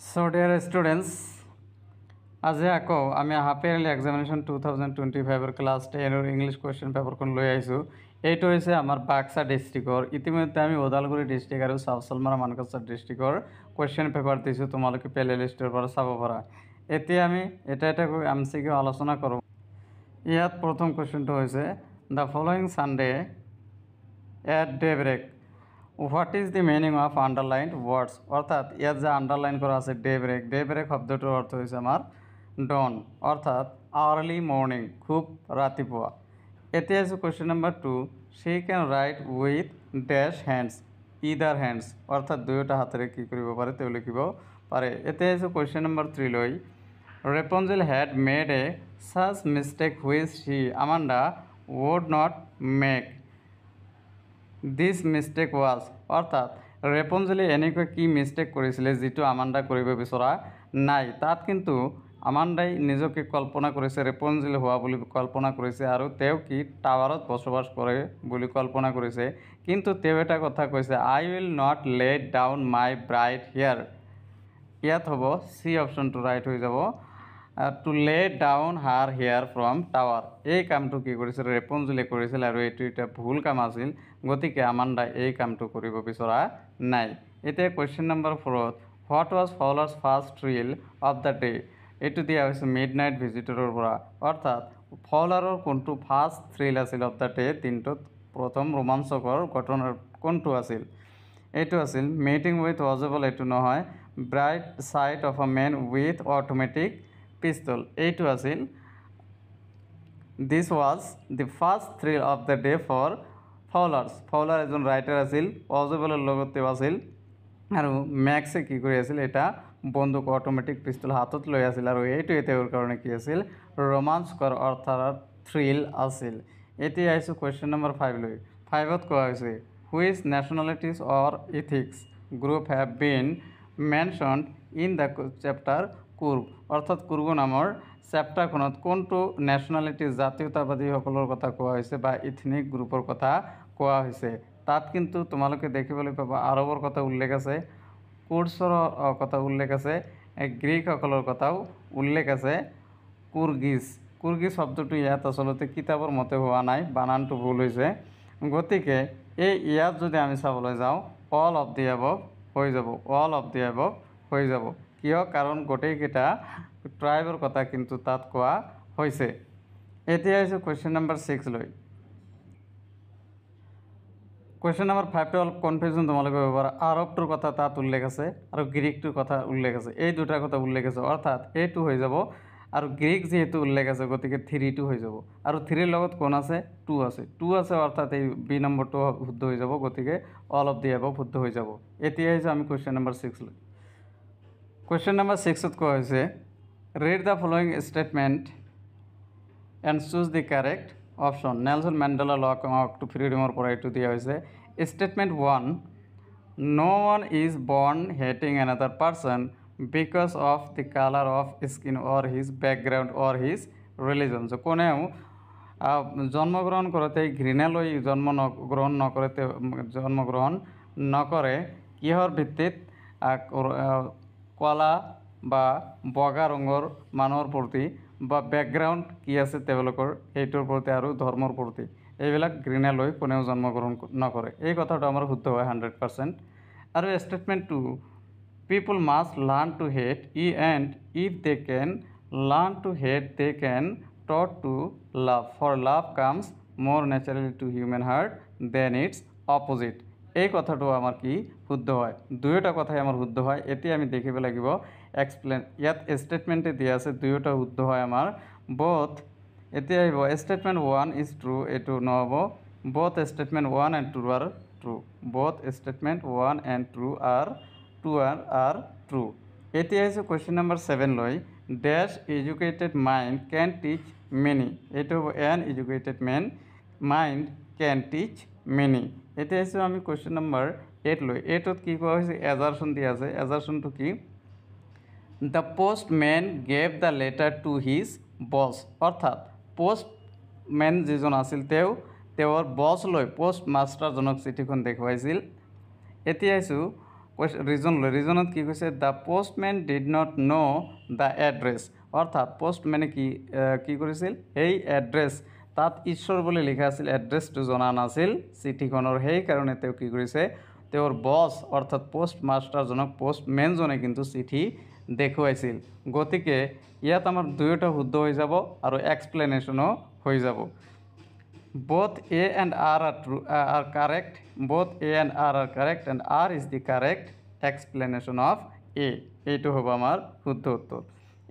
So dear students, আজি আকৌ আমি half yearly examination 2025 class 10 English question পেপাৰখন লৈ আহিছোঁ। এইটো হৈছে আমাৰ বাক্সা ডিষ্ট্ৰিক্টৰ। ইতিমধ্যে আমি ওদালগুৰি ডিষ্ট্ৰিক্ট আৰু চাউচলমাৰা মানকাছাৰ ডিষ্ট্ৰিক্টৰ কুৱেশ্যন পেপাৰ দিছোঁ, তোমালোকে প্লে লিষ্টৰ পৰা চাব পাৰা। এতিয়া আমি এটা এটাকৈ MCQ আলোচনা কৰোঁ। ইয়াত প্ৰথম কুৱেশ্যনটো হৈছে the following Sunday at day break what is the meaning of underline words, অৰ্থাৎ ইয়াত যে আণ্ডাৰলাইন কৰা আছে ডে ব্ৰেক শব্দটোৰ অৰ্থ হৈছে আমাৰ ডন, অৰ্থাৎ আৰ্লি মৰ্নিং, খুব ৰাতিপুৱা। এতিয়া আছে question number 2, she can write with dash hands, either hands, অৰ্থাৎ দুয়োটা হাতেৰে কি কৰিব পাৰে তেওঁ লিখিব পাৰে। এতিয়া আছে কুৱেশ্যন নম্বৰ 3 লৈ ৰেপঞ্জেল head made a such mistake which she Amanda would not make, this mistake was, অৰ্থাৎ ৰেপঞ্জেলে এনেকুৱা কি মিষ্টেক কৰিছিলে যিটো আমাণ্ডা কৰিব বিচৰা নাই। তাত কিন্তু আমাণ্ডাই নিজকে কল্পনা কৰিছে ৰেপঞ্জেল হোৱা বুলি কল্পনা কৰিছে আৰু তেওঁ কি টাৱাৰত বসবাস কৰে বুলি কল্পনা কৰিছে, কিন্তু তেওঁ এটা কথা কৈছে I will not let down my bright hair. ইয়াত হ'ব চি অপশ্যনটো ৰাইট হৈ যাব, to let down her hair from tower. এই কামটো কি কৰিছিল ৰেপঞ্জেলে কৰিছিল আৰু এইটো এটা ভুল কাম আছিল, গতিকে আমাণ্ডা এই কামটো কৰিব বিচৰা নাই। এতিয়া question number 4, what was Fowler's first thrill of the day, এইটো দিয়া হৈছে মিড নাইট ভিজিটৰৰ পৰা, অৰ্থাৎ ফাউলাৰৰ কোনটো ফাৰ্ষ্ট থ্ৰিল আছিল অফ দ্য ডে, দিনটোত প্ৰথম ৰোমাঞ্চকৰ ঘটনাৰ কোনটো আছিল। এইটো আছিল মিটিং উইথ অজেবল, এইটো নহয়, bright sight of a man with automatic pistol, এইটো আছিল this was the first thrill of the day for Fowler's. Fowler এজন ৰাইটাৰ আছিল, অজেবলৰ লগত তেওঁ আছিল আৰু মেক্সে কি কৰি আছিল এটা বন্দুক অট'মেটিক পিস্তল হাতত লৈ আছিল আৰু এইটোৱে তেওঁৰ কাৰণে কি আছিল ৰোমাঞ্চকৰ অৰ্থাৎ থ্ৰিল আছিল। এতিয়া আহিছোঁ কুৱেশ্যন নম্বৰ 5 লৈ। 5ত কোৱা হৈছে which nationalities or ethics group have been mentioned in the chapter Coorg, অৰ্থাৎ কুৰ্গ নামৰ চেপ্টাৰখনত কোনটো নেশ্যনেলিটিজ জাতীয়তাবাদীসকলৰ কথা কোৱা হৈছে বা ইথনিক গ্ৰুপৰ কথা কোৱা হৈছে। তাত কিন্তু তোমালোকে দেখিবলৈ পাবা আৰবৰ কথা উল্লেখ আছে, কুৰ্ছৰ কথা উল্লেখ আছে, গ্ৰীকসকলৰ কথাও উল্লেখ আছে, কুৰ্গিজ শব্দটো ইয়াত আচলতে কিতাপৰ মতে হোৱা নাই, বানানটো ভুল হৈছে, গতিকে ইয়াত যদি আমি চাবলৈ যাওঁ অল অফ দি এবভ হৈ যাব, অল অফ দি এবভ হৈ যাব। কিয়? কাৰণ গোটেইকেইটা ট্ৰাইবৰ কথা কিন্তু তাত কোৱা হৈছে। এতিয়া আহিছোঁ কুৱেশ্যন নম্বৰ 6 লৈ। কুৱেশ্যন নম্বৰ 5টো অলপ কনফিউজন তোমালোকে হ'ব পাৰে, আৰবটোৰ কথা তাত উল্লেখ আছে আৰু গ্ৰীকটোৰ কথা উল্লেখ আছে, এই দুটাৰ কথা উল্লেখ আছে, অৰ্থাৎ এইটো হৈ যাব আৰু গ্ৰীক যিহেতু উল্লেখ আছে গতিকে 3টো হৈ যাব আৰু 3ৰ লগত কোন আছে 2 আছে, 2 আছে, অৰ্থাৎ এই বি নম্বৰটো শুদ্ধ হৈ যাব, গতিকে অল অফ দি এবভ শুদ্ধ হৈ যাব। এতিয়া আহিছোঁ আমি কুৱেশ্যন নম্বৰ 6 লৈ। কুৱেশ্যন নম্বৰ 6ত কোৱা হৈছে read the following statement and choose the correct option. Nelson Mandela ল টু ফ্ৰীডমৰ পৰা এইটো দিয়া হৈছে। Statement 1, no one is born hating another person because of the color of skin or his background or his religion, so কোনেও জন্মগ্ৰহণ কৰোঁতে ঘৃণালৈ জন্মগ্ৰহণ নকৰে কিহৰ ভিত্তিত, কলা বা বগা ৰঙৰ মানুহৰ প্ৰতি বা বেকগ্ৰাউণ্ড কি আছে তেওঁলোকৰ সেইটোৰ প্ৰতি আৰু ধৰ্মৰ প্ৰতি, এইবিলাক ঘৃণালৈ কোনেও জন্মগ্ৰহণ নকৰে। এই কথাটো আমাৰ শুদ্ধ হয় 100%। আৰু statement 2, people must learn to hate and if they can learn to hate they can taught to love, for love comes more naturally to human heart than its opposite. এই কথাটো আমাৰ কি শুদ্ধ হয়, দুয়োটা কথাই আমাৰ শুদ্ধ হয়। এতিয়া আমি দেখিব লাগিব এক্সপ্লেইন, ইয়াত ষ্টেটমেণ্টে দিয়া আছে দুয়োটা শুদ্ধ হয় আমাৰ বোথ। এতিয়া আহিব ষ্টেটমেণ্ট 1 ইজ ট্ৰু, এইটো নহ'ব, both statement 1 and 2 are true, both statement 1 and 2 are true. এতিয়া আহিছোঁ কুৱেশ্যন নম্বৰ 7 লৈ, ডেছ এডুকেটেড মাইণ্ড কেন টিচ মেনি, এইটো হ'ব এন এডুকেটেড মাইণ্ড কেন টিচ মেনি। এতিয়া আহিছোঁ আমি কুৱেশ্যন নম্বৰ 8 লৈ। 8ত কি কোৱা হৈছে এজাৰশ্যন দিয়া আছে, এজাৰশ্যনটো কি, the postman gave the letter to his boss, অৰ্থাৎ পোষ্টমেন যিজন আছিল তেওঁৰ বছ লৈ পোষ্ট মাষ্টাৰজনক চিঠিখন দেখুৱাইছিল। এতিয়া আহিছোঁ ৰিজনত কি কৈছে the postmen did not no' the address অৰ্থাৎ পোষ্টমেনে কি কৰিছিল সেই এড্ৰেছ তাত ঈশ্বৰ বুলি লিখা আছিল এড্ৰেছটো জনা নাছিল চিঠিখনৰ সেইকাৰণে তেওঁ কি কৰিছে তেওঁৰ বছ অৰ্থাৎ পোষ্ট মাষ্টাৰজনক পোষ্টমেনজনে কিন্তু চিঠি দেখুৱাইছিল গতিকে ইয়াত আমাৰ দুয়োটা শুদ্ধ হৈ যাব আৰু এক্সপ্লেনেশ্যনো হৈ যাব both A and R are true are correct both A and R are correct and R is the correct explanation of A এইটো হ'ব আমাৰ শুদ্ধ উত্তৰ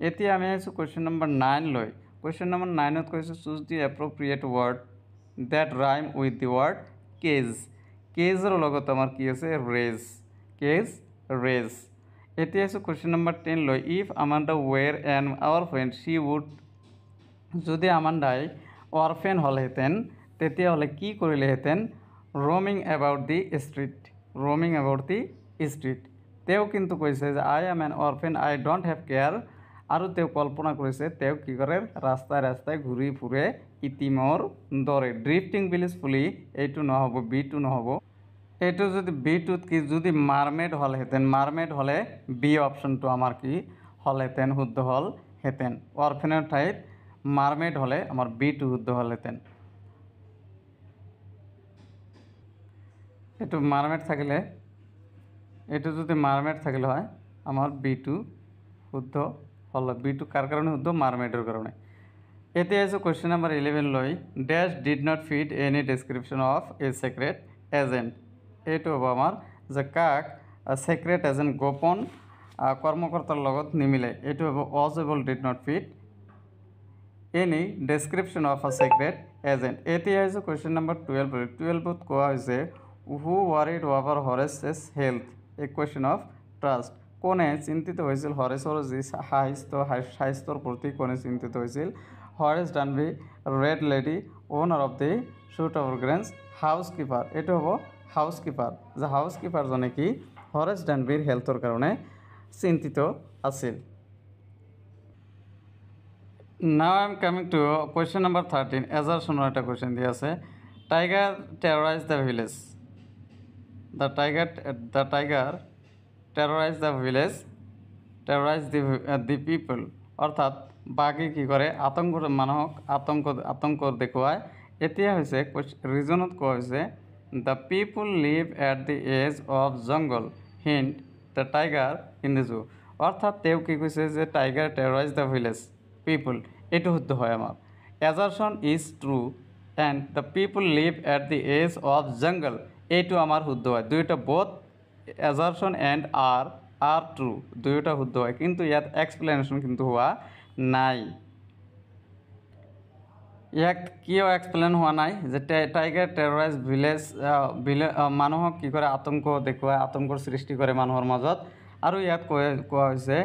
এতিয়া আমি আহিছোঁ কুৱেশ্যন নম্বৰ 9 লৈ কুৱেশ্যন নম্বৰ 9ত কৈছোঁ choose the appropriate word that rhyme with the word cage কেজৰ লগত আমাৰ কি আছে ৰেজ কেজ ৰেজ এতিয়া আহিছোঁ কুৱেশ্যন নম্বৰ 10 লৈ if Amanda were an orphan she would যদি আমাণ্ডাই অৰফেন হ'লহেঁতেন তেতিয়াহ'লে কি কৰিলেহেঁতেন ৰ'মিং এবাউট দি ষ্ট্ৰীট তেওঁ কিন্তু কৈছে যে I am N orphan I don't have care আৰু তেওঁ কল্পনা কৰিছে তেওঁ কি কৰে ৰাস্তাই ৰাস্তাই ঘূৰি ফুৰে ইতিমৰ দৰে ড্ৰিফটিং বিলিজফুলি এইটো নহ'ব বিটো নহ'ব এইটো যদি বিটোত কি যদি মাৰমেড হ'লে বি অপশ্যনটো আমাৰ কি হ'লহেঁতেন শুদ্ধ হ'লহেঁতেন অৰফেনৰ ঠাইত মাৰমেড হ'লে আমাৰ বিটো শুদ্ধ হ'লহেঁতেন এইটো মাৰমেড থাকিলে এইটো যদি মাৰমেড থাকিলে হয় আমাৰ বিটো শুদ্ধ হ'ল বিটো কাৰ কাৰণে শুদ্ধ মাৰমেডৰ কাৰণে এতিয়া আছে কুৱেশ্যন নম্বৰ 11 লৈ ডেছ did not fit any description of a secret agent এইটো হ'ব আমাৰ যে কাক ছিক্ৰেট এজেণ্ট গোপন কৰ্মকৰ্তাৰ লগত নিমিলে এইটো হ'ব Ausable did not fit any description of a secret agent এতিয়া আহিছোঁ কুৱেশ্যন নম্বৰ 12ত কোৱা হৈছে who worried over Horace's health a question of trust কোনে চিন্তিত হৈছিল হৰেছৰ যি স্বাস্থ্যৰ প্ৰতি কোনে চিন্তিত হৈছিল Horace Danby red lady owner of the shoot of গ্ৰেন্স হাউচ কিপাৰ এইটো হ'ব হাউচ কিপাৰ যে হাউচ কিপাৰজনে কি হৰেছ ডানবিৰ হেল্থৰ কাৰণে চিন্তিত আছিল Now I am coming to question number 13. Assertioner eta question di ase. Tiger terrorized the village. The tiger terrorized the village. Terrorized the people. অর্থাৎ বাঘে কি করে আতঙ্ক মানুহক আতঙ্ক দেখুৱায় এতিয়া হৈছে ৰিজনত কোৱা হৈছে the people live at the edge of jungle hunt the tiger in the zoo অৰ্থাৎ তেওঁ কি কৈছে যে tiger terrorise the village people এইটো শুদ্ধ হয় আমাৰ assertion is true and the people live at the edge of jungle এইটো আমাৰ শুদ্ধ হয় দুয়োটা both assertion and are true দুয়োটা শুদ্ধ হয় কিন্তু ইয়াত এক্সপ্লেনেশ্যন কিন্তু হোৱা নাই ইয়াক কিয় এক্সপ্লেইন হোৱা নাই যে টাইগাৰ টেৰৰাইজ ভিলেজ মানুহক কি কৰে আতংক দেখুৱায় আতংকৰ সৃষ্টি কৰে মানুহৰ মাজত আৰু ইয়াত কোৱা হৈছে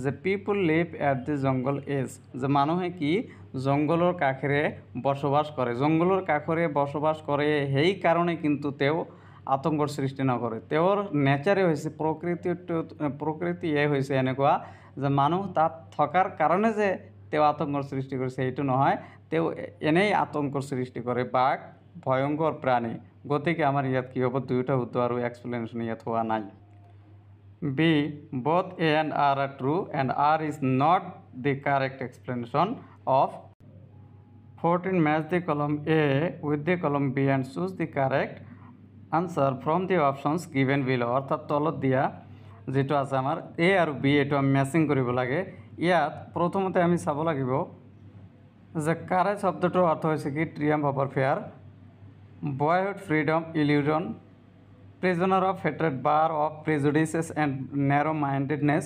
যে people live at the jungle edge যে মানুহে কি জংগলৰ কাষেৰে বসবাস কৰে জংগলৰ কাষেৰে বসবাস কৰে সেইকাৰণে কিন্তু তেওঁ আতংকৰ সৃষ্টি নকৰে তেওঁৰ নেচাৰে হৈছে প্ৰকৃতিয়ে হৈছে এনেকুৱা যে মানুহ তাত থকাৰ কাৰণে যে তেওঁ আতংকৰ সৃষ্টি কৰিছে এইটো নহয় তেওঁ এনেই আতংকৰ সৃষ্টি কৰে বাঘ ভয়ংকৰ প্ৰাণী গতিকে আমাৰ ইয়াত কি হ'ব দুয়োটা শুদ্ধ আৰু এক্সপ্লেনেশ্যন ইয়াত হোৱা নাই B. Both A and R are true and R is not the correct explanation of 14. Match the column A with the column B and choose the correct answer from the options given below. অর্থাৎ তলত দিয়া যেটো আছে আমাৰ A আৰু B এটো আমি matching কৰিব লাগে ইয়াত প্ৰথমতে আমি চাব লাগিব যে কাৰেজ শব্দটোৰ অৰ্থ হৈছে কি triumph of fair boyhood freedom illusion prisoner of hatred bar of prejudices and narrow mindedness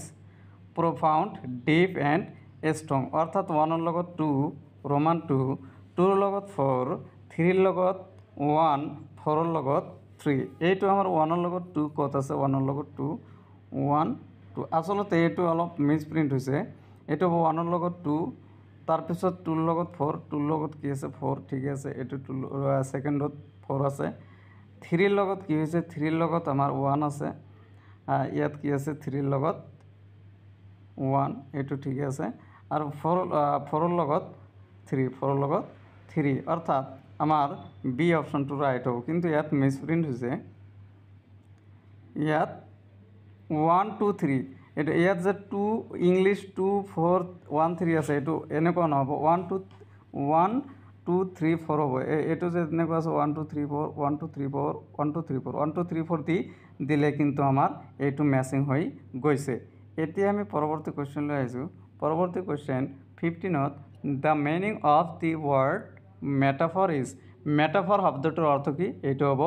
profound deep and strong অর্থাৎ 1 এর লগত 2 রোমান 2 2 এর লগত 4 3 এর লগত 1 4 এর লগত 3 এইটো আমাৰ 1 এৰ লগত 2 কত আছে 1 এৰ লগত 2 1 2 আসলতে এইটো অলপ মিসপ্ৰিন্ট হৈছে এইটো 1 এৰ লগত 2 তাৰ পিছত 2 এর লগত 4 2 এর লগত কি আছে 4 ঠিক আছে এইটো সেকেন্ডত 4 আছে 3 এর লগত কি হৈছে 3 এর লগত আমাৰ 1 আছে ইয়াত কি আছে 3 এৰ লগত 1 এটো ঠিক আছে আৰু 4 এৰ লগত 3 4 এৰ লগত 3 অৰ্থাৎ আমাৰ বি অপশনটো ৰাইট হ'ব কিন্তু ইয়াত মিসপ্ৰিন্ট হৈছে ইয়াত 1 2 3 এইটো ইয়াত যে 2 ইংলিছ 2 4 1 3 আছে এইটো এনেকুৱা নহ'ব 1 2 1 2 3 4 হ'ব এইটো যে এনেকুৱা আছে 1 2 3 4 1 2 3 4 1 2 3 4 1 2 3 4 দি দিলে কিন্তু আমাৰ এইটো ম্যাচিং হৈ গৈছে এতিয়া আমি পৰৱৰ্তী কোৱেশ্চন লৈ আহিছোঁ পৰৱৰ্তী কোৱেশ্চন 15ত the meaning of the word metaphor is metaphor শব্দটোৰ অৰ্থ কি এইটো হ'ব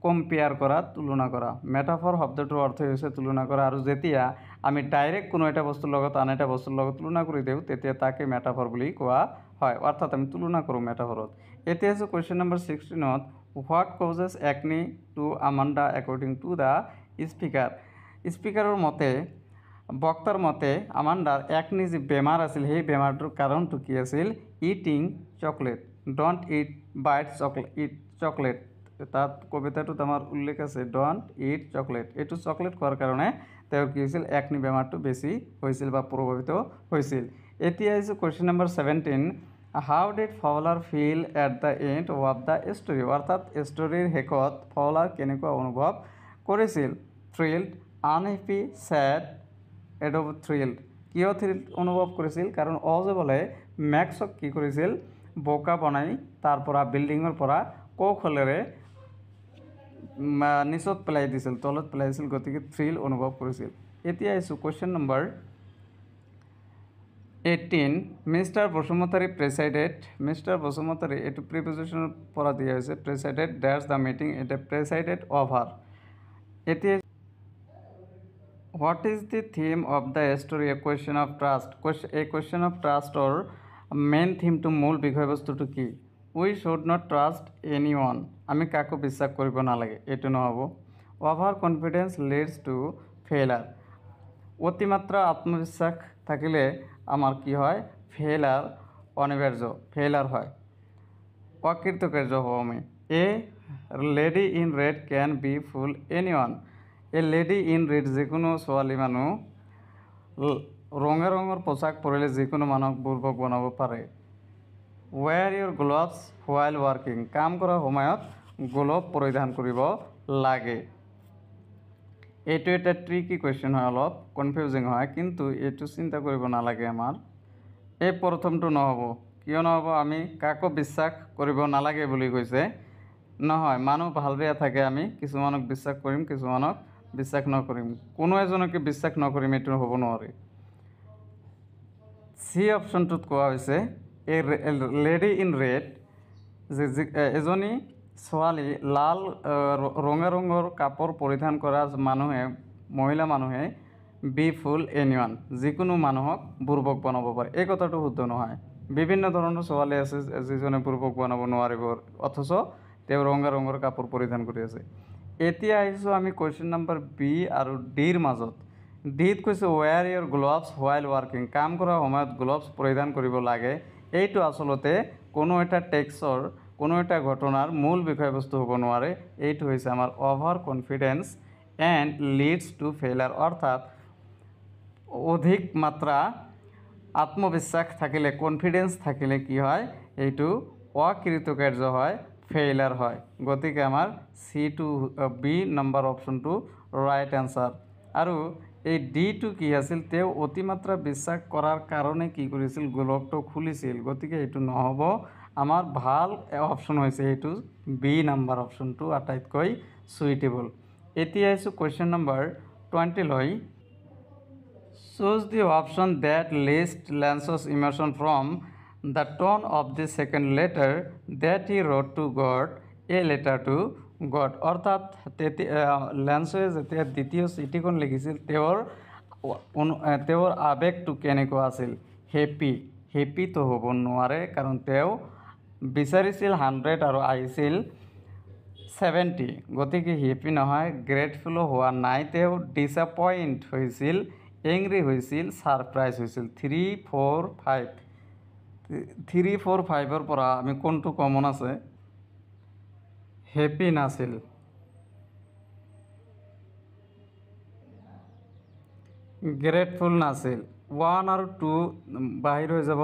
কম্পেয়াৰ কৰা তুলনা কৰা মেটাফৰ শব্দটোৰ অৰ্থ হৈছে তুলনা কৰা আৰু যেতিয়া আমি ডাইৰেক্ট কোনো এটা বস্তুৰ লগত আন এটা বস্তুৰ লগত তুলনা কৰি দিওঁ তেতিয়া তাকে মেটাফৰ বুলি কোৱা হয় অৰ্থাৎ আমি তুলনা কৰোঁ মেটাফৰত এতিয়া আছে কুৱেশ্যন নম্বৰ 16ত what causes agony to Amanda according to the স্পিকাৰৰ মতে বক্তাৰ মতে আমাণ্ডাৰ একনি যি বেমাৰ আছিল সেই বেমাৰটোৰ কাৰণটো কি আছিল eating chocolate don't it chocolate তাত কবিতাটোত আমাৰ উল্লেখ আছে ডণ্ট ইট চকলেট এইটো চকলেট খোৱাৰ কাৰণে তেওঁৰ কি হৈছিল একনি বেমাৰটো বেছি হৈছিল বা প্ৰভাৱিত হৈছিল এতিয়া আহিছে question number 17 how did Fowler feel at the end of the story অৰ্থাৎ ষ্টৰীৰ শেষত ফাউলাৰ কেনেকুৱা অনুভৱ কৰিছিল থ্ৰিল্ড আনহেপি ছেড এডব থ্ৰিল্ড কিয় থ্ৰিল্ড অনুভৱ কৰিছিল কাৰণ যে বোলে মেক্সক কি কৰিছিল বোকা বনাই তাৰ পৰা বিল্ডিঙৰ পৰা কৌশলেৰে নিচত পেলাই দিছিল তলত পেলাইছিল গতিকে থ্ৰিল অনুভৱ কৰিছিল এতিয়া আহিছোঁ question number 18 mister Basumatary Basumatary এইটো প্ৰিপজিশ্যনৰ পৰা দিয়া হৈছে প্ৰেচাইডেড ডেটছ দ্য মিটিং এটা প্ৰেচাইডেড অভাৰ এতিয়া what is the theme of the story a question of trust এই কুৱেশ্যন অফ ট্ৰাষ্টৰ মেইন থিমটো মূল বিষয়বস্তুটো কি we should not trust any one আমি কাকো বিশ্বাস কৰিব নালাগে এইটো নহ'ব over confidence leads to failure অতিমাত্ৰা আত্মবিশ্বাস থাকিলে আমাৰ কি হয় ফেইলাৰ অনিবাৰ্য ফেইলাৰ হয় অকৃতকাৰ্য হওঁ আমি a lady in red can befool এনি ওৱান এ লেডি ইন ৰেড যিকোনো ছোৱালী মানুহ ৰঙা ৰঙৰ পোচাক পৰিলে যিকোনো মানুহক বুৰ্বক বনাব পাৰে ৱেৰ ইউৰ গ্লভছ হোৱাইল ৱাৰ্কিং কাম কৰাৰ সময়ত গ্লভ পৰিধান কৰিব লাগে এইটো এটা ট্ৰিকি কুৱেশ্যন হয় অলপ কনফিউজিং হয় কিন্তু এইটো চিন্তা কৰিব নালাগে আমাৰ এই প্ৰথমটো নহ'ব কিয় নহ'ব আমি কাকো বিশ্বাস কৰিব নালাগে বুলি কৈছে নহয় মানুহ ভাল বেয়া থাকে আমি কিছুমানক বিশ্বাস কৰিম কিছুমানক বিশ্বাস নকৰিম কোনো এজনকে বিশ্বাস নকৰিম এইটো হ'ব নোৱাৰে সি অপশ্যনটোত কোৱা হৈছে এ লেডি ইন ৰেড এজনী ছোৱালী লাল ৰঙা ৰঙৰ কাপোৰ পৰিধান কৰা মহিলা মানুহে বি ফুল এনিৱান যিকোনো মানুহক বুৰ্বক বনাব পাৰে এই কথাটো শুদ্ধ নহয় বিভিন্ন ধৰণৰ ছোৱালী আছে যিজনে বুৰ্বক বনাব নোৱাৰিব অথচ তেওঁ ৰঙা ৰঙৰ কাপোৰ পৰিধান কৰি আছে এতিয়া আহিছোঁ আমি কুৱেশ্যন নম্বৰ বি আৰু ডিৰ মাজত ডিত কৈছে ৱেৰ ইয়ৰ গ্লভছ হোৱাইল ৱাৰ্কিং কাম কৰাৰ সময়ত গ্লভছ পৰিধান কৰিব লাগে এইটো আচলতে কোনো এটা টেক্সৰ কোনো এটা ঘটনাৰ মূল বিষয়বস্তু হ'ব নোৱাৰে এইটো হৈছে আমাৰ over confidence and leads to failure অৰ্থাৎ অধিক মাত্ৰা আত্মবিশ্বাস থাকিলে কনফিডেন্স থাকিলে কি হয় এইটো অকৃতকাৰ্য হয় ফেইলাৰ হয় গতিকে আমাৰ সি টু বি নম্বৰ অপশ্যনটো ৰাইট এনচাৰ আৰু এই ডিটো কি আছিল তেওঁ অতিমাত্ৰা বিশ্বাস কৰাৰ কাৰণে কি কৰিছিল গ্লভটো খুলিছিল গতিকে এইটো নহ'ব আমাৰ ভাল অপশ্যন হৈছে এইটো বি নম্বৰ অপশ্যনটো আটাইতকৈ সুইটেবল এতিয়া আহিছোঁ কুৱেশ্যন নম্বৰ 20 লৈ choose the option that lists Lance's emotion from the tone of the second letter that he wrote to God, a letter to God. অৰ্থাৎ লেন্সে যেতিয়া দ্বিতীয় চিঠিখন লিখিছিল তেওঁৰ আৱেগটো কেনেকুৱা আছিল হেপিটো হ'ব নোৱাৰে কাৰণ তেওঁ বিচাৰিছিল 100 আৰু আহিছিল 70 গতিকে হেপি নহয় গ্ৰেটফুলো হোৱা নাই তেওঁ ডিসএপইণ্ট হৈছিল এংগ্ৰি হৈছিল সাৰপ্ৰাইজ হৈছিল 3 4 5ৰ পৰা আমি কোনটো কমন আছে হেপি নাছিল গ্ৰেটফুল নাছিল 1 আৰু 2 বাহিৰ হৈ যাব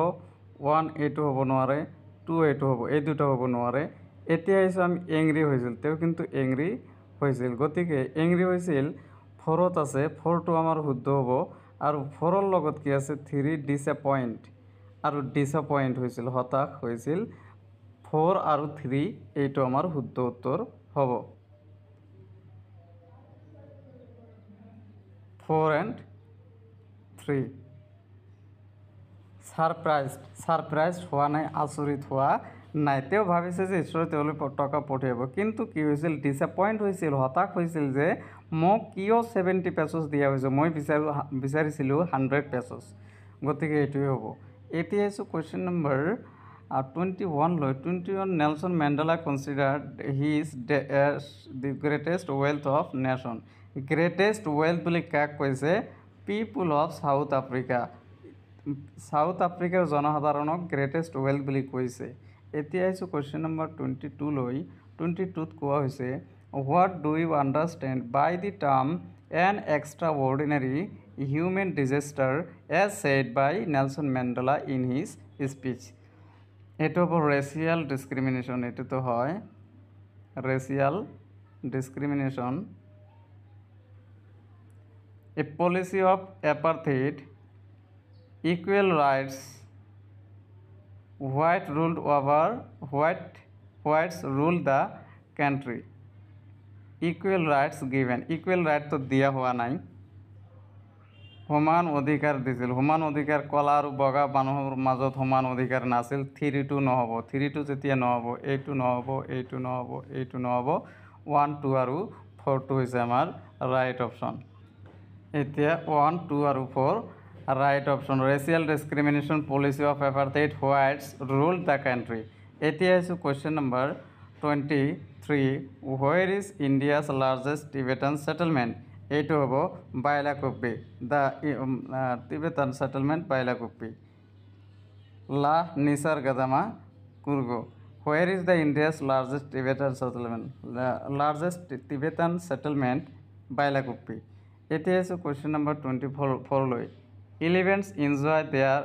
1 এইটো হ'ব নোৱাৰে 2 এইটো হ'ব এই দুটো হ'ব নোৱাৰে এতিয়া আহিছোঁ আমি এংগ্ৰি হৈছিল তেওঁ কিন্তু এংগ্ৰি হৈছিল গতিকে এংগ্ৰি হৈছিল 4ত আছে 4টো আমাৰ শুদ্ধ হ'ব আৰু 4ৰ লগত কি আছে 3 ডিসঅ্যাপয়েন্ট আৰু ডিসঅ্যাপয়েন্ট হৈছিল হতাশ হৈছিল 4 আৰু 3 এইটো আমাৰ শুদ্ধ উত্তৰ হ'ব 4 and 3 সাৰপ্ৰাইজ হওয়া নাই আচৰিত হোৱা নাই তেওঁ ভাবিছে যে ঈশ্বৰে তেওঁলৈ টকা পঠিয়াব কিন্তু কি হৈছিল ডিসঅ্যাপয়েন্ট হৈছিল হতাশ হৈছিল যে মোক কিয় 70 পেসোস দিয়া হৈছে মই বিচাৰিছিলোঁ 100 পেসোস গতিকে এইটোৱে হ'ব এতিয়া আছে কোৱেশ্চন নম্বৰ 21 লৈ 21 Nelson Mandela considered his the greatest wealth of nation greatest wealth বুলি কাক কৈছে people of South Africa South আফ্ৰিকাৰ জনসাধাৰণক গ্ৰেটেষ্ট ৱেলথ বুলি কৈছে এতিয়া আহিছোঁ কুৱেশ্যন নম্বৰ 22 লৈ 22ত কোৱা হৈছে what do you understand by the term an extraordinary human disaster as said by Nelson Mandela in his speech এইটো হ'ব ৰেচিয়েল ডিছক্ৰিমিনেশ্যন এইটোতো হয় racial discrimination a policy of apartheid equal rights whites ruled the country equal rights given equal right তো দিয়া হোৱা নাই সমান অধিকাৰ দিছিল সমান অধিকাৰ কলা আৰু বগা মানুহৰ মাজত সমান অধিকাৰ নাছিল 3-2 নহ'ব 3-2 যেতিয়া নহ'ব এইটো নহ'ব এইটো নহ'ব এইটো নহ'ব 1-2 আৰু 4-2 হৈছে আমাৰ ৰাইট অপশ্যন এতিয়া 1-2 আৰু 4 right option racial discrimination policy of apartheid whites ruled the country এতিয়া আছে question number 23 where is India's largest Tibetan settlement এইটো হ'ব Bailakuppe the Tibetan settlement Bailakuppe La Nisargadama Kurgo where is the India's largest Tibetan settlement the largest Tibetan settlement Bailakuppe এতিয়া আছে question number 24 লৈ Elephants enjoy their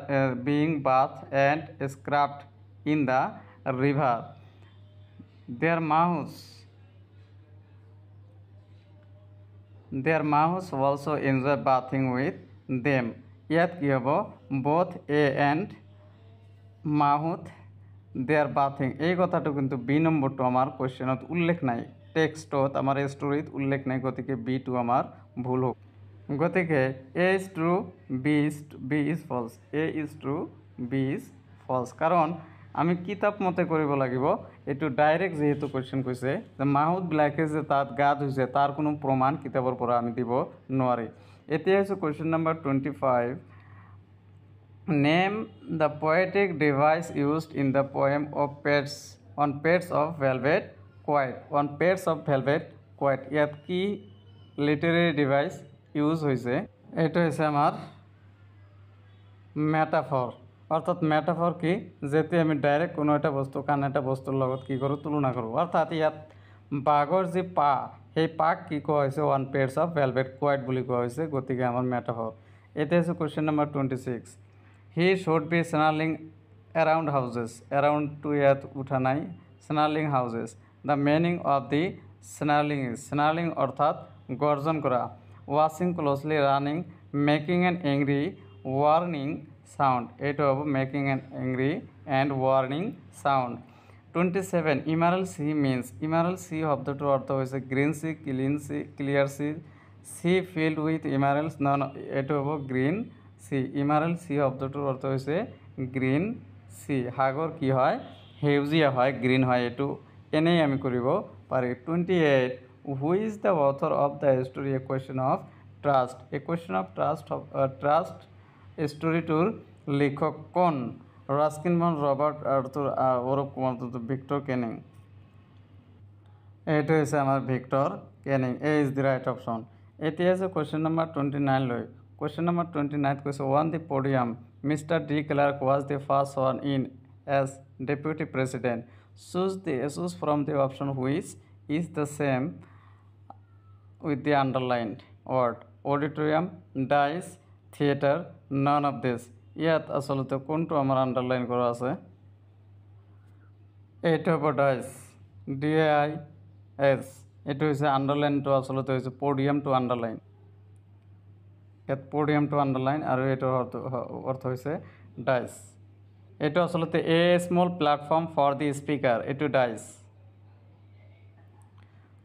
being bathed and scrubbed in the river. Their mouths also enjoy bathing with them. ইয়াত কি হ'ব both a and mouth their bathing এই কথাটো কিন্তু B নম্বৰটো আমাৰ কোৱেশ্চনত উল্লেখ নাই টেক্সটত আমাৰ ষ্টৰীত উল্লেখ নাই গতিকে বিটো আমাৰ ভুল হ'ব গতিকে A is true, B is false. A is true, B is false. কাৰণ আমি কিতাপ মতে কৰিব লাগিব এইটো ডাইৰেক্ট যেহেতু কোৱেশ্চন কৈছে যে মাহুতবিলাকে যে তাত গা ধুইছে তাৰ কোনো প্ৰমাণ কিতাপৰ পৰা আমি দিব নোৱাৰি এতিয়া হৈছে question number 25 name the poetic device used in the poem of patch of velvet quiet ইয়াত কি লিটাৰেৰী ডিভাইচ ইউজ হৈছে এইটো হৈছে আমাৰ মেটাফৰ অৰ্থাৎ মেটাফৰ কি যেতিয়া আমি ডাইৰেক্ট কোনো এটা বস্তু কান এটা বস্তুৰ লগত কি কৰোঁ তুলনা কৰোঁ অৰ্থাৎ ইয়াত বাঘৰ যি পা সেই পাক কি কোৱা হৈছে one pairs of velvet quite বুলি কোৱা হৈছে গতিকে আমাৰ মেটাফৰ এতিয়া হৈছে question number 26 he should be snarling around houses এৰাউণ্ডটো ইয়াত উঠা নাই snarling houses the meaning of the snarling অৰ্থাৎ গৰ্জন কৰা washing closely running making an angry warning sound এইটো হ'ব making an angry and warning sound 27 emerald sea means emerald sea শব্দটোৰ অৰ্থ হৈছে green sea clear sea sea filled with emeralds এইটো হ'ব green sea emerald sea শব্দটোৰ অৰ্থ হৈছে green sea সাগৰ কি হয় সেউজীয়া হয় green হয় এইটো এনেই আমি কৰিব পাৰি 28 Who is the author of the story A Question of Trust? A Question of Trust storyটোৰ লেখক কোন ৰাস্কিন বন ৰবাৰ্ট আৰ্থুৰ ওৰফ ভিক্টৰ কেনিং এইটো হৈছে আমাৰ Victor Canning A is the right option এতিয়া আছে কুৱেশ্যন নম্বৰ 29 লৈ কুৱেশ্যন নম্বৰ 29 কৈছে on the podium mister de Klerk was the first one in as deputy president choose from the option which is the same with the underlined word auditorium dice theater none of this ইয়াত আসলতে কোনটো আমাৰ underline কৰা আছে এইটো হ'ব dice DAIS এইটো হৈছে আন্ডাৰলাইনটো আসলতে হৈছে পডিয়ামটো আন্ডাৰলাইন ইয়াত পডিয়ামটো আণ্ডাৰলাইন আৰু এইটোৰ অৰ্থ হৈছে ডাইচ। এইটো আচলতে a small platform for the speaker, এইটো dais.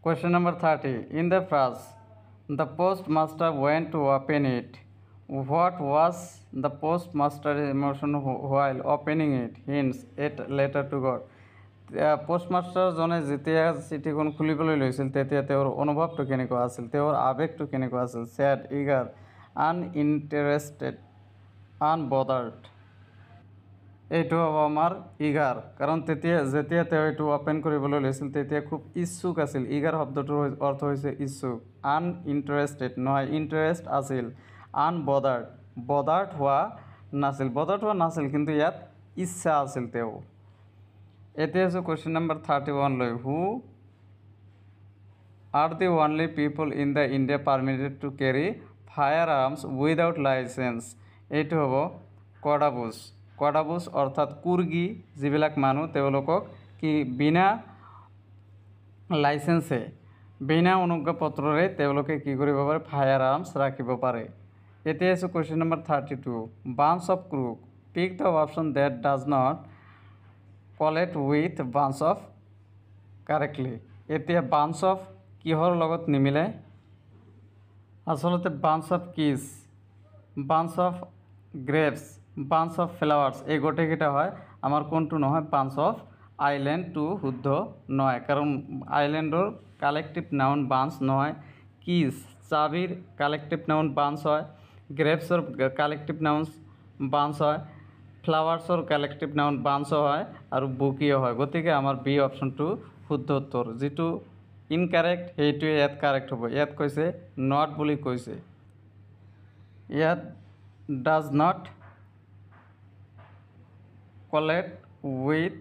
Question number 30. In the phrase, the postmaster went to open it. What was the postmaster's emotion while opening it? Hints it letter to God. পোষ্টমাষ্টাৰজনে যেতিয়া চিঠিখন খুলিবলৈ লৈছিল তেতিয়া তেওঁৰ অনুভৱটো কেনেকুৱা আছিল, তেওঁৰ আৱেগটো কেনেকুৱা আছিল? Sad, eager, uninterested, unbothered. এইটো হ'ব আমাৰ ইগাৰ, কাৰণ যেতিয়া তেওঁ এইটো অ'পেন কৰিবলৈ লৈছিল তেতিয়া খুব ইচ্ছুক আছিল। ইগাৰ শব্দটোৰ অৰ্থ হৈছে ইচ্ছুক। আনইণ্টাৰেষ্টেড নহয়, ইণ্টাৰেষ্ট আছিল। আনবদাৰ্ড, বদাৰ্ড হোৱা নাছিল, কিন্তু ইয়াত ইচ্ছা আছিল তেওঁ। এতিয়া আছোঁ কুৱেশ্যন নম্বৰ 31 লৈ। Who are the only people in the India permitted to carry firearms without licence? এইটো হ'ব কডাবুজ। কডাবুজ অৰ্থাৎ কুৰ্গী যিবিলাক মানুহ, তেওঁলোকক কি বিনা লাইচেন্সে, বিনা অনুজ্ঞাপত্ৰৰে তেওঁলোকে কি কৰিব পাৰে? ফায়াৰ আৰ্মছ ৰাখিব পাৰে। এতিয়া আছোঁ question number 32। Bunch of crook, pick the option that does not collate with bunch of correctly. এতিয়া বাঞ্চ অফ কিহৰ লগত নিমিলে? আচলতে bunch of keys, bunch of grapes, bunch of flowers, এই গোটেইকেইটা হয়। আমাৰ কোনটো নহয়? বাঞ্চ অফ আইলেণ্ডটো শুদ্ধ নহয়, কাৰণ আইলেণ্ডৰ কালেক্টিভ নাউন বাঞ্চ নহয়। কিজ, চাবিৰ কালেক্টিভ নাউন বাঞ্চ হয়। গ্ৰেপছৰ কালেক্টিভ নাউন বাঞ্চ হয়। ফ্লাৱাৰ্ছৰ কালেক্টিভ নাউন বাঞ্চ হয়, আৰু বুকিও হয়। গতিকে আমাৰ বি অপশ্যনটো শুদ্ধ উত্তৰ। যিটো ইনকাৰেক্ট সেইটোৱে ইয়াত কাৰেক্ট হ'ব। ইয়াত কৈছে নট বুলি কৈছে, ইয়াত does not collate with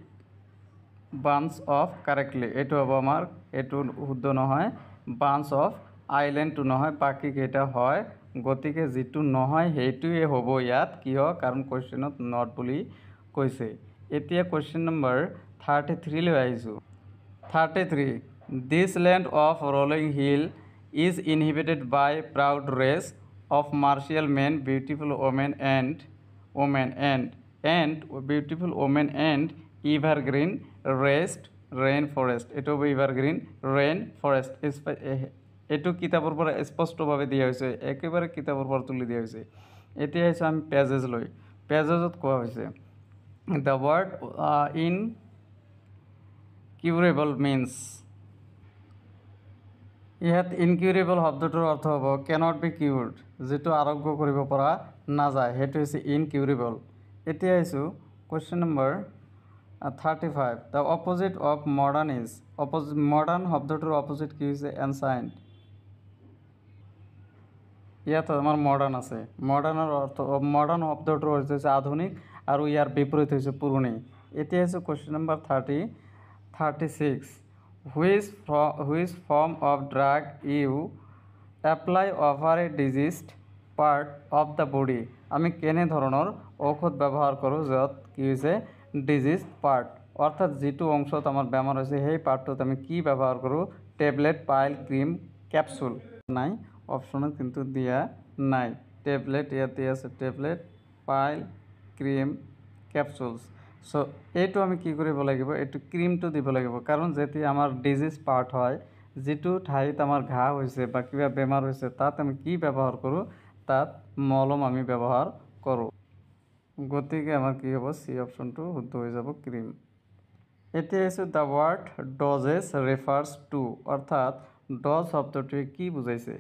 bunch of correctly, এইটো হ'ব আমাৰ, এইটো শুদ্ধ নহয়। বাঞ্চ অফ আইলেণ্ডটো নহয়, বাকী কেইটা হয়। গতিকে যিটো নহয় সেইটোৱে হ'ব ইয়াত। কিয়? কাৰণ কুৱেশ্যনত নট বুলি কৈছে। এতিয়া কুৱেশ্যন নম্বৰ 33 লৈ আহিছোঁ। 33. This land of rolling hill is inhabited by proud race of martial men, beautiful women and beautiful women and evergreen rain forest. এইটো evergreen rain forest। এইটো কিতাপৰ পৰা স্পষ্টভাৱে দিয়া হৈছে, একেবাৰে কিতাপৰ পৰা তুলি দিয়া হৈছে। এতিয়া আহিছোঁ আমি পেজেজ লৈ। পেজেজত কোৱা হৈছে দ্য ৱাৰ্ড ইনকিউৰেবল মিনছ। ইয়াত ইনকিউৰেবল শব্দটোৰ অৰ্থ হ'ব কেনট বি কিউৰ্ড, যিটো আৰোগ্য কৰিব পৰা নাযায়, সেইটো হৈছে ইনকিউৰেবল। এতিয়া আহিছোঁ question number 35। The opposite of modern is. Modern শব্দটোৰ অপজিট কি হৈছে? এনচাইণ্ট। ইয়াত আমাৰ মডাৰ্ণ আছে। মডাৰ্ণৰ অৰ্থ, মডাৰ্ণ শব্দটোৰ অৰ্থ হৈছে আধুনিক, আৰু ইয়াৰ বিপৰীত হৈছে পুৰণি। এতিয়া হৈছে question number 36। Which form of drug you apply over a diseased part of the body? আমি কেনেধৰণৰ ঔষধ ব্যৱহাৰ কৰোঁ য'ত কি হৈছে? ডিজিজ পাৰ্ট, অৰ্থাৎ যিটো অংশত আমাৰ বেমাৰ হৈছে সেই পাৰ্টটোত আমি কি ব্যৱহাৰ কৰোঁ? টেবলেট, পাইল, ক্ৰীম, কেপচুল। নাই, অপশ্যনত কিন্তু দিয়া নাই। টেবলেট ইয়াতে আছে, টেবলেট, পাইল, ক্ৰীম, কেপচুলছ। চ' এইটো আমি কি কৰিব লাগিব? এইটো ক্ৰীমটো দিব লাগিব, কাৰণ যেতিয়া আমাৰ ডিজিজ পাৰ্ট হয়, যিটো ঠাইত আমাৰ ঘাঁ হৈছে বা কিবা বেমাৰ হৈছে, তাত আমি কি ব্যৱহাৰ কৰোঁ? তাত মলম আমি ব্যৱহাৰ কৰোঁ। গতিকে আমাৰ কি হ'ব? চি অপশ্যনটো শুদ্ধ হৈ যাব, ক্ৰীম। এতিয়া আহিছোঁ the word doses refers to, অৰ্থাৎ ড'জ শব্দটোৱে কি বুজাইছে?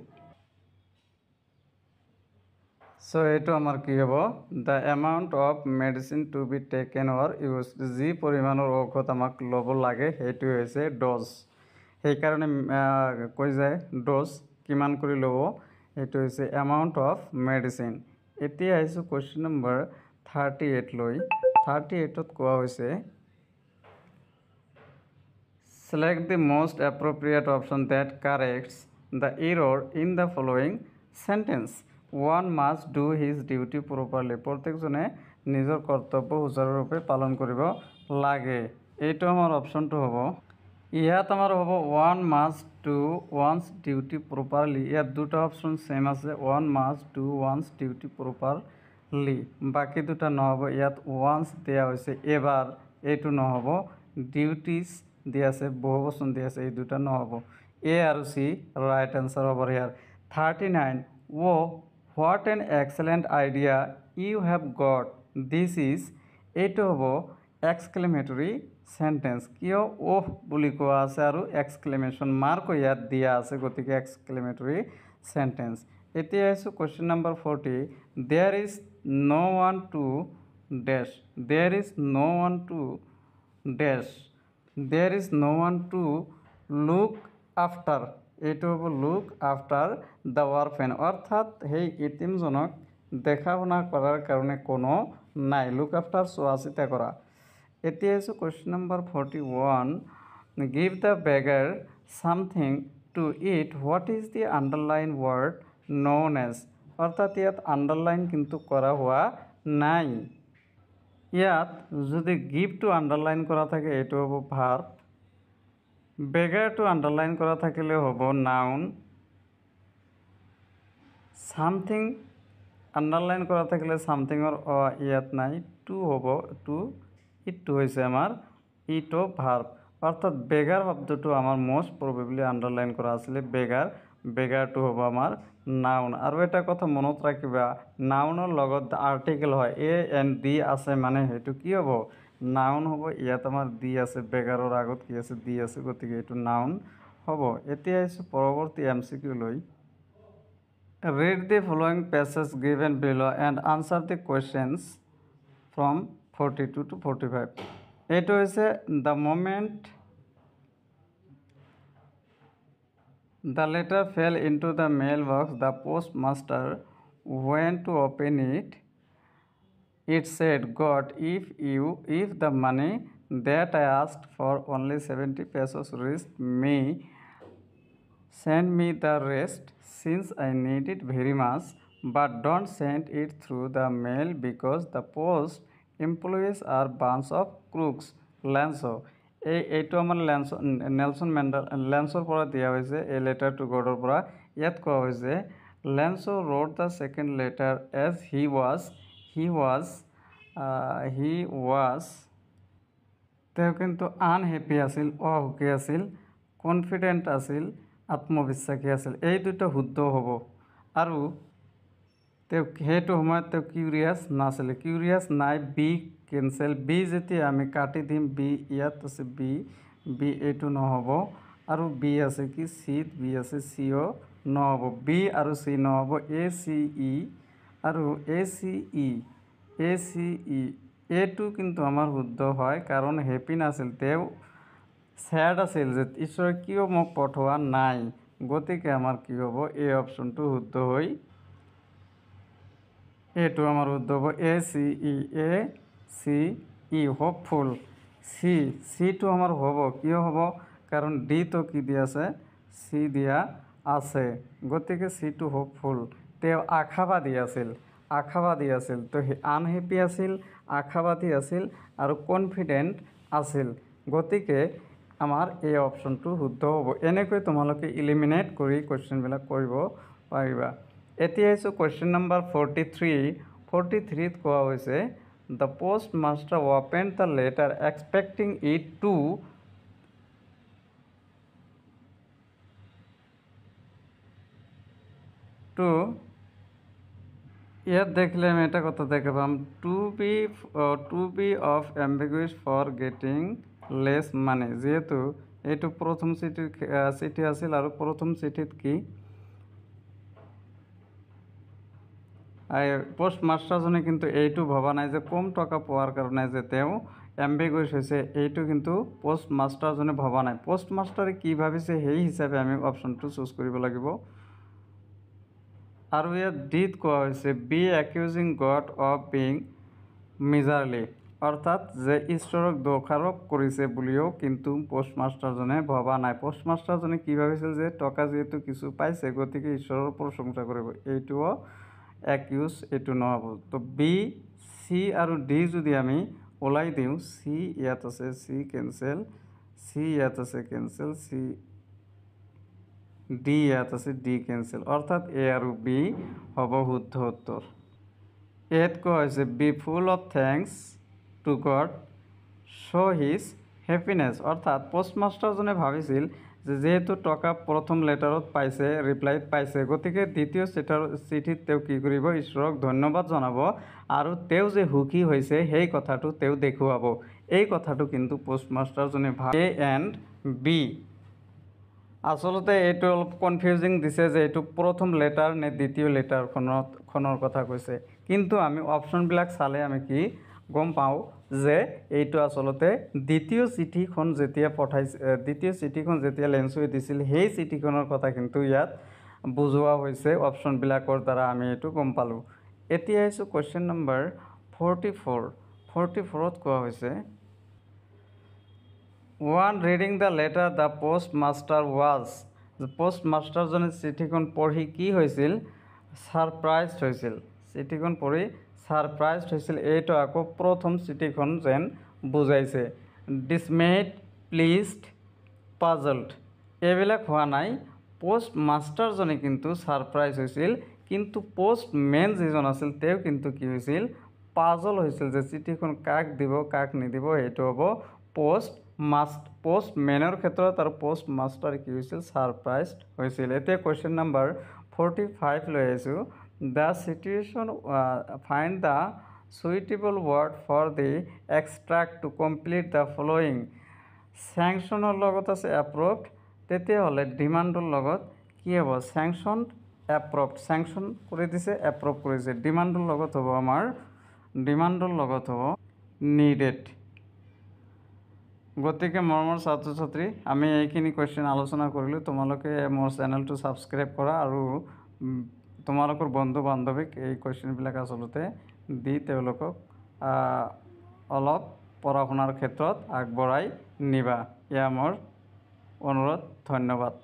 চ' এইটো আমাৰ কি হ'ব? The amount of medicine to be taken or use, যি পৰিমাণৰ ঔষধ আমাক ল'ব লাগে সেইটোৱে হৈছে ড'জ। সেইকাৰণে কৈ যায় ড'জ কিমান কৰি ল'ব, সেইটো হৈছে এমাউণ্ট অফ মেডিচিন। এতিয়া আহিছোঁ কুৱেশ্যন নম্বৰ 38 লৈ। 38ত কোৱা হৈছে select the most appropriate option that corrects the error in the following sentence. One must do his duty properly. প্ৰত্যেকজনে নিজৰ কৰ্তব্য সুচাৰুৰূপে পালন কৰিব লাগে। এইটো আমাৰ অপশ্যনটো হ'ব ইয়াত আমাৰ হ'ব one must do one's duty properly. ইয়াত দুটা অপশ্যন ছেম আছে, one must do one's duty properly, বাকী দুটা নহ'ব। ইয়াত ওৱানছ দিয়া হৈছে এবাৰ, এইটো নহ'ব। ডিউটিছ দিয়া আছে, বহু বচন দিয়া আছে, এই দুটা নহ'ব। এ আৰু চি ৰাইট এনচাৰ হ'ব ইয়াৰ। 39 what an excellent idea you have got this is, এইটো হ'ব এক্সক্লেমেটৰী সেন্টেন্স। কিয় ওহ বুলি কোৱা আছে আৰু এক্সক্লেমেশ্যন মাৰ্কো ইয়াত দিয়া আছে, গতিকে এক্সক্লেমেটৰী সেন্টেন্স। এতিয়া আহিছোঁ question number 40। There is no' one to dash, there is no' one to dash, there is no' one to look after, এইটো হ'ব লুক আফটাৰ দ্য অৰফেন, অৰ্থাৎ সেই এতিমজনক দেখা শুনা কৰাৰ কাৰণে কোনো নাই, লুক আফটাৰ চোৱা চিতা কৰা। এতিয়া আহিছোঁ question number 41। Give the beggar something to eat, what is the underline word known as, অৰ্থাৎ ইয়াত আণ্ডাৰলাইন কিন্তু কৰা হোৱা নাই। ইয়াত যদি গিভটো আণ্ডাৰলাইন কৰা থাকে এইটো হ'ব ভাৰ্ব, বেগাৰটো আণ্ডাৰলাইন কৰা থাকিলে হ'ব নাউন, ছামথিং আণ্ডাৰলাইন কৰা থাকিলে ছামথিঙৰ ইয়াত নাই, টু হ'ব, টু ইটটো হৈছে আমাৰ ইটো ভাৰ্ব, অৰ্থাৎ বেগাৰ শব্দটো আমাৰ মষ্ট প্ৰবেবলি আণ্ডাৰলাইন কৰা আছিলে বেগাৰ, বেগাৰটো হ'ব আমাৰ নাউন। আৰু এটা কথা মনত ৰাখিবা, নাউনৰ লগত আৰ্টিকেল হয়, এ এণ্ড দি আছে মানে সেইটো কি হ'ব নাউন হ'ব। ইয়াত আমাৰ দি আছে, বেগাৰৰ আগত কি আছে দি আছে, গতিকে এইটো নাউন হ'ব। এতিয়া আহিছোঁ পৰৱৰ্তী MCQ লৈ। Read the following passage given below and answer the questions from 42 to 45। এইটো হৈছে the moment the letter fell into the mail box, the postmaster went to open it. It said, God, if the money that I asked for only 70 pesos reached me, send me the rest since I need it very much, but don't send it through the mail because the post employees are bunch of crooks. Lanso, এইটো আমাৰ Nelson লেন্সৰ পৰা দিয়া হৈছে, এই লেটাৰটো গডৰ পৰা। ইয়াত কোৱা হৈছে লেন্সো wrote the second letter as he was তেওঁ কিন্তু আনহেপি আছিল, অসুখী আছিল, কনফিডেণ্ট আছিল, আত্মবিশ্বাসী আছিল, এই দুটা শুদ্ধ হ'ব। আৰু তেওঁ সেইটো সময়ত তেওঁ কিউৰিয়াছ নাছিলে, কিউৰিয়াছ নাই, বি কেঞ্চেল, বি যেতিয়া আমি কাটি দিম, বি ইয়াত আছে বি এইটো নহ'ব, আৰু বি আছে কি চিত, বি আছে চিও নহ'ব, বি আৰু চি নহ'ব, এ চি ই আৰু এ চি ই এইটো কিন্তু আমাৰ শুদ্ধ হয়, কাৰণ হেপী নাছিল, তেওঁ ছেড আছিল যে ঈশ্বৰে কিয় মোক পঠোৱা নাই, গতিকে আমাৰ কি হ'ব এই অপশ্যনটো শুদ্ধ হৈ এইটো আমাৰ শুদ্ধ হ'ব এ চি ই হোপফুল। চিটো আমাৰ হ'ব, কিয় হ'ব, কাৰণ ডিটো কি দিয়া আছে চি দিয়া আছে, গতিকে চিটো হোপফুল। তেওঁ আশাবাদী আছিল, তো আনহেপী আছিল, আশাবাদী আছিল আৰু কনফিডেণ্ট আছিল, গতিকে আমাৰ এই অপশ্যনটো শুদ্ধ হ'ব। এনেকৈ তোমালোকে ইলিমিনেট কৰি কুৱেশ্যনবিলাক কৰিব পাৰিবা। এতিয়া আহিছোঁ কুৱেশ্যন নম্বৰ 43। 43ত কোৱা হৈছে the postmaster open the letter expecting it to ইয়াত দেখিলে আমি এটা কথা দেখা পাম, to be of ambiguous for getting less money, যিহেতু এইটো প্ৰথম চিঠি আছিল আৰু প্ৰথম চিঠিত কি পোষ্ট মাষ্টাৰজনে কিন্তু এইটো ভবা নাই যে কম টকা পোৱাৰ কাৰণে যে তেওঁ এম্বিগুইছ হৈছে, এইটো কিন্তু পোষ্ট মাষ্টাৰজনে ভবা নাই। পোষ্ট মাষ্টাৰে কি ভাবিছে সেই হিচাপে আমি অপশ্যনটো চুজ কৰিব লাগিব। আৰু ইয়াত ডিত কোৱা হৈছে বি একিউজিং গড অফ বিং মিজাৰলি, অৰ্থাৎ যে ঈশ্বৰক দোষাৰোপ কৰিছে বুলিও কিন্তু পোষ্ট মাষ্টাৰজনে ভবা নাই। পোষ্ট মাষ্টাৰজনে কি ভাবিছিল যে টকা যিহেতু কিছু পাইছে, গতিকে ঈশ্বৰৰ প্ৰশংসা কৰিব, এইটোও একিউজ, এইটো নহ'ব। তো বি চি আৰু ডি যদি আমি ওলাই দিওঁ, চি ইয়াত আছে, চি কেঞ্চেল, সি ইয়াত আছে কেঞ্চেল, সি ডি ইয়াত আছে, ডি কেঞ্চেল, অৰ্থাৎ এ আৰু বি হ'ব শুদ্ধ উত্তৰ। ইয়াত কোৱা হৈছে be full of thanks to God show' his happiness, অৰ্থাৎ পোষ্টমাষ্টাৰজনে ভাবিছিল যে যিহেতু টকা প্ৰথম লেটাৰত পাইছে, ৰিপ্লাইত পাইছে, গতিকে দ্বিতীয় চিঠিত তেওঁ কি কৰিব, ঈশ্বৰক ধন্যবাদ জনাব আৰু তেওঁ যে সুখী হৈছে সেই কথাটো তেওঁ দেখুৱাব। এই কথাটো কিন্তু পোষ্টমাষ্টাৰজনে এ এণ্ড বি। আচলতে এইটো অলপ কনফিউজিং দিছে যে এইটো প্ৰথম লেটাৰ নে দ্বিতীয় লেটাৰখনৰ কথা কৈছে, কিন্তু আমি অপশ্যনবিলাক চালে আমি কি গম পাওঁ যে এইটো আচলতে দ্বিতীয় চিঠিখন যেতিয়া লেঞ্চুৱে দিছিল সেই চিঠিখনৰ কথা কিন্তু ইয়াত বুজোৱা হৈছে অপশ্যনবিলাকৰ দ্বাৰা, আমি এইটো গম পালোঁ। এতিয়া আহিছোঁ কুৱেশ্যন নম্বৰ 44। 44ত কোৱা হৈছে one reading the letter the postmaster was, post মাষ্টাৰজনে চিঠিখন পঢ়ি কি হৈছিল, ছাৰপ্ৰাইজড হৈছিল। চিঠিখন পঢ়ি ছাৰপ্ৰাইজড হৈছিল, এইটো আকৌ প্ৰথম চিঠিখন যেন বুজাইছে। ডিছমেইড, প্লিজড, পাজলড এইবিলাক হোৱা নাই। পোষ্ট মাষ্টাৰজনে কিন্তু ছাৰপ্ৰাইজ হৈছিল, কিন্তু পোষ্টমেন যিজন আছিল তেওঁ কিন্তু কি হৈছিল, পাজল হৈছিল যে চিঠিখন কাক দিব কাক নিদিব, সেইটো হ'ব পোষ্টমেনৰ ক্ষেত্ৰত, আৰু পোষ্ট মাষ্টাৰ কি হৈছিল, ছাৰপ্ৰাইজড হৈছিল। এতিয়া কুৱেশ্যন নম্বৰ 45 লৈ আহিছোঁ। The situation find the suitable word for the extract to complete the following. চেংচনৰ লগত আছে এপ্ৰুভড, তেতিয়াহ'লে ডিমাণ্ডৰ লগত কি হ'ব, চেংচনড, এপ্ৰুভড, চেংচন কৰি দিছে, এপ্ৰুভ কৰিছে। ডিমাণ্ডৰ লগত হ'ব নিডেড। গতিকে মৰমৰ ছাত্ৰ ছাত্ৰী, আমি এইখিনি কুৱেশ্যন আলোচনা কৰিলোঁ। তোমালোকে মোৰ চেনেলটো ছাবস্ক্ৰাইব কৰা আৰু তোমালোকৰ বন্ধু বান্ধৱীক এই কুৱেশ্যনবিলাক আচলতে দি তেওঁলোকক অলপ পঢ়া শুনাৰ ক্ষেত্ৰত আগবঢ়াই নিবা, এয়া মোৰ অনুৰোধ। ধন্যবাদ।